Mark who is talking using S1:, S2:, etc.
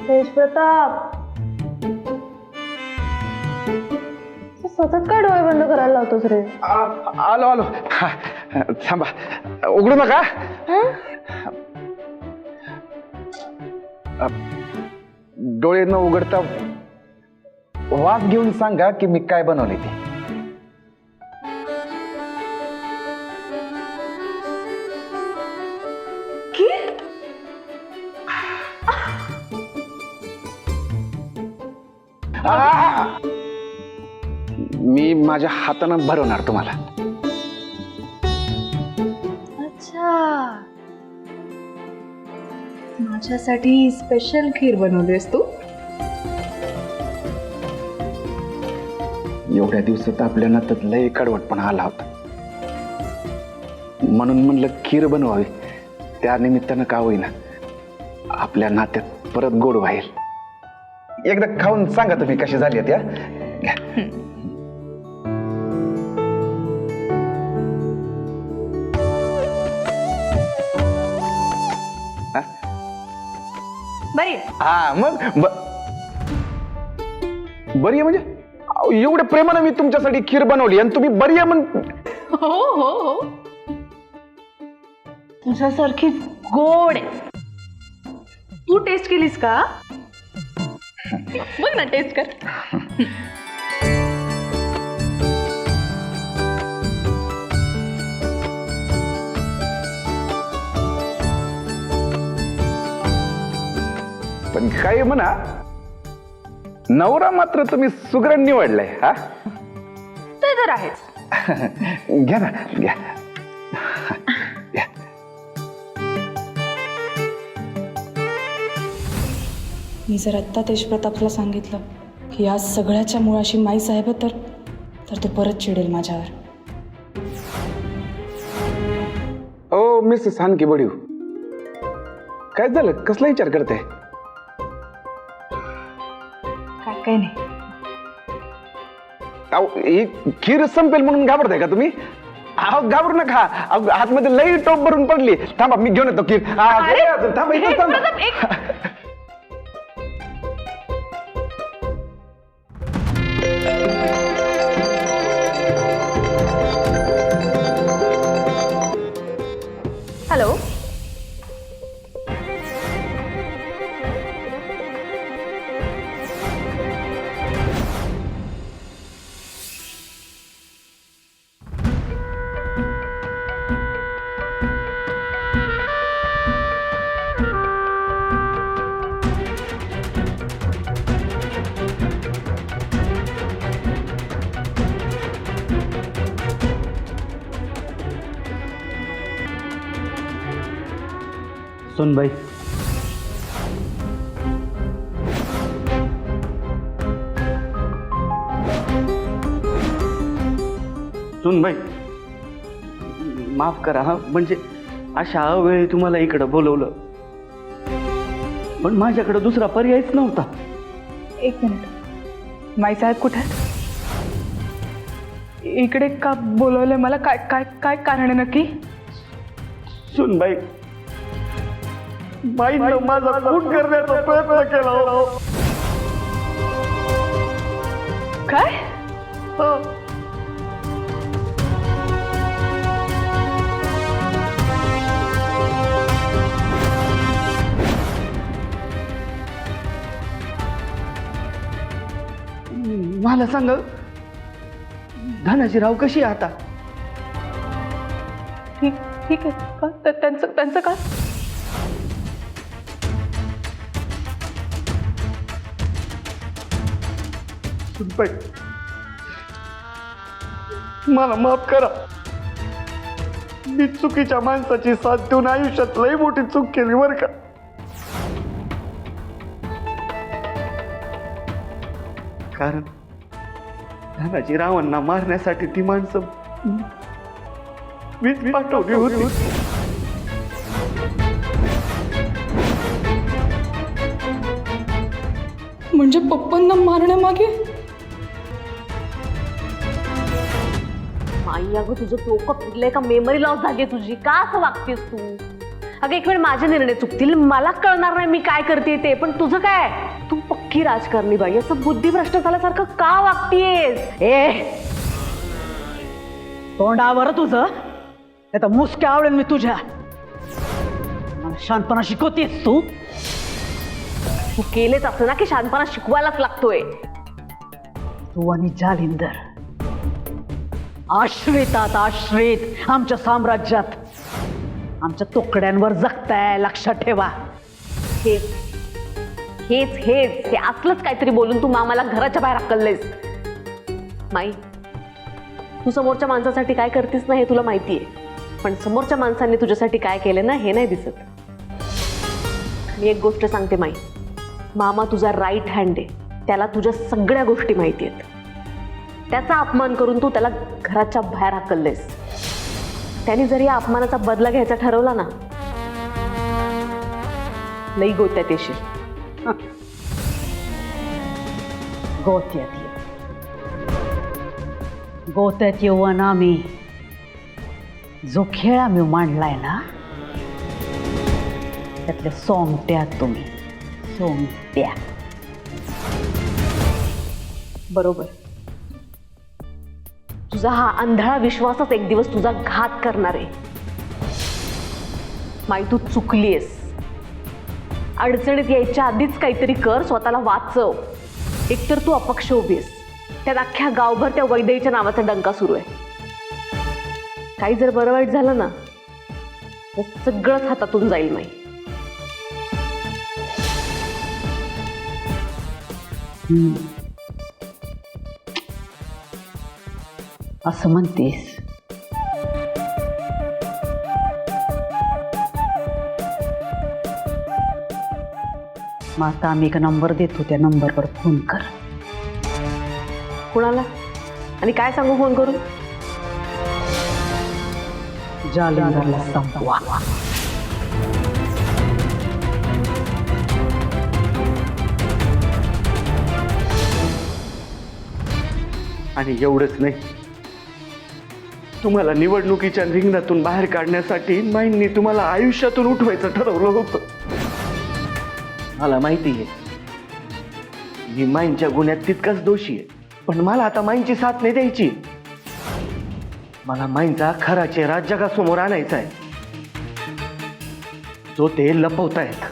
S1: तेज प्रताप, सतत काय डोळे बंद करायला लावतोस रे?
S2: आलो आलो. थांबा, उघडू नका. डोळे न उघडता वास घेऊन सांगा की मी काय बनवले ते. मी माझ्या हातानं भरवणार तुम्हाला.
S1: अच्छा, माझ्यासाठी स्पेशल खीर बनवलीस तू?
S2: एवढ्या दिवसात आपल्या नात्यात लय कडवटपणा आला होता, म्हणून म्हणलं खीर बनवावी. त्या निमित्तानं का होईना आपल्या नात्यात परत गोड व्हाईल. एकदा खाऊन सांगा तुम्ही कशी झाली त्या.
S1: बरी
S2: हा मग बरी आहे म्हणजे एवढ्या प्रेमानं मी तुमच्यासाठी खीर बनवली आणि तुम्ही बरी आहे म्हण.
S1: हो हो हो, तुझ्यासारखी गोड आहे. तू टेस्ट केलीस का? बघ ना, टेस्ट कर.
S2: पण काय म्हणा, नवरा मात्र तुम्ही सुगरण निवडलाय. हा
S1: ते तर आहेच.
S2: घ्या ना, घ्या.
S3: मी जर आत्ता तेज प्रतापला सांगितलं की या सगळ्याच्या मुळाशी माई साहेब तर तो परत चिडेल माझ्यावर.
S2: ओ मिसेस हानकी बडीव, काय झालं? कसला विचार करते?
S1: काय नाही.
S2: ही खीर संपेल म्हणून घाबरताय का तुम्ही? अहो घाबरू नका. आतमध्ये लई टोप भरून पडली. थांबा, मी घेऊन येतो खीर. थांबा इथं थांबा.
S1: हॅलो,
S4: सुनबाई, सुनबाई माफ करा. हा म्हणजे अशा अवेळी तुम्हाला इकडं बोलवलं, पण माझ्याकडे दुसरा पर्यायच नव्हता.
S1: एक मिनिट, माईसाहेब कुठे आहेत? इकडे का बोलवलंय मला? काय काय काय कारण आहे नक्की?
S4: सुनबाई, बाईनं माझा खून करण्याचा प्रयत्न केला हो.
S1: काय?
S4: हो. मला सांग, धनाजीराव कशी आहे आता?
S1: ठीक ठीक आहे का? त्यांचं काय?
S4: सुनबाई, मला माफ करा. मी चुकीच्या माणसाची साथ देऊन आयुष्यात लई मोठी चूक केली बर का. कारण धनाजीरावांना मारण्यासाठी ती माणसं मीच पाठवली होती.
S3: म्हणजे पप्पांना मारण्यामागे?
S5: आई अगं, तुझं डोकं फिरलंय का? मेमरी लॉस झाली तुझी? का असं वागतेस तू?
S1: अगं एक वेळ माझे निर्णय चुकतील, मला कळणार नाही मी काय करते ते, पण तुझं काय? तू पक्की राजकारणी बाई, असं बुद्धिभ्रष्ट झाल्यासारखं का वागतीयेस?
S5: तोंडावर तुझं नाही तर मुसक्या आवडेल मी तुझ्या. मला शांतपणा शिकवतेस तू.
S1: तू केलेच असं ना की शांतपणा शिकवायलाच लागतोय.
S5: तू आणि जालिंदर आश्रितात आश्रित आमच्या साम्राज्यात आमच्या तुकड्यांवर जगताय, लक्षात ठेवा.
S1: हेच हेच हेच हे असलंच काहीतरी बोलून तू मामाला घराच्या बाहेर हकललेस. माई, तू समोरच्या माणसासाठी काय करतेस ना हे तुला माहितीये, पण समोरच्या माणसांनी तुझ्यासाठी काय केलं ना हे नाही दिसत. मी एक गोष्ट सांगते माई, मामा तुझा राईट हँड आहे, त्याला तुझ्या सगळ्या गोष्टी माहिती आहेत. त्याचा अपमान करून तू त्याला घराच्या बाहेर हकललेस. त्याने जर या अपमानाचा बदला घ्यायचा ठरवला ना, लई गोत्यात येशील.
S5: गोत्यात येऊ ना मी. जो खेळ आम्ही मांडलाय ना त्यातल्या सोंगट्या तुम्ही, सोंगट्या.
S1: बरोबर. तुझा हा आंधळा विश्वासच एक दिवस तुझा घात करणार आहे. माई, तू चुकलीयस. अडचणीत यायच्या आधीच काहीतरी कर, स्वतःला वाचव. एकतर तू अपक्ष उभीस, त्यात अख्ख्या गावभर त्या वैदेहीच्या नावाचा डंका सुरू आहे. काही जर बरं वाईट झालं ना तर सगळंच हातातून जाईल माई.
S5: असं म्हणतेस. मग आता आम्ही एक नंबर देतो, त्या नंबरवर फोन कर.
S1: कुणाला आणि काय सांगू फोन करून?
S5: जालिंदरला संपवा.
S4: आणि एवढंच नाही, तुम्हाला निवडणुकीच्या रिंगणातून बाहेर काढण्यासाठी माईंनी तुम्हाला आयुष्यातून उठवायचं ठरवलं होतं. मला माहिती आहे मी माईंच्या गुन्ह्यात तितकाच दोषी आहे, पण मला आता माईंची साथ नाही द्यायची. मला माईंचा खरा चेहरा जगासमोर आणायचा आहे, जो ते लपवतायत.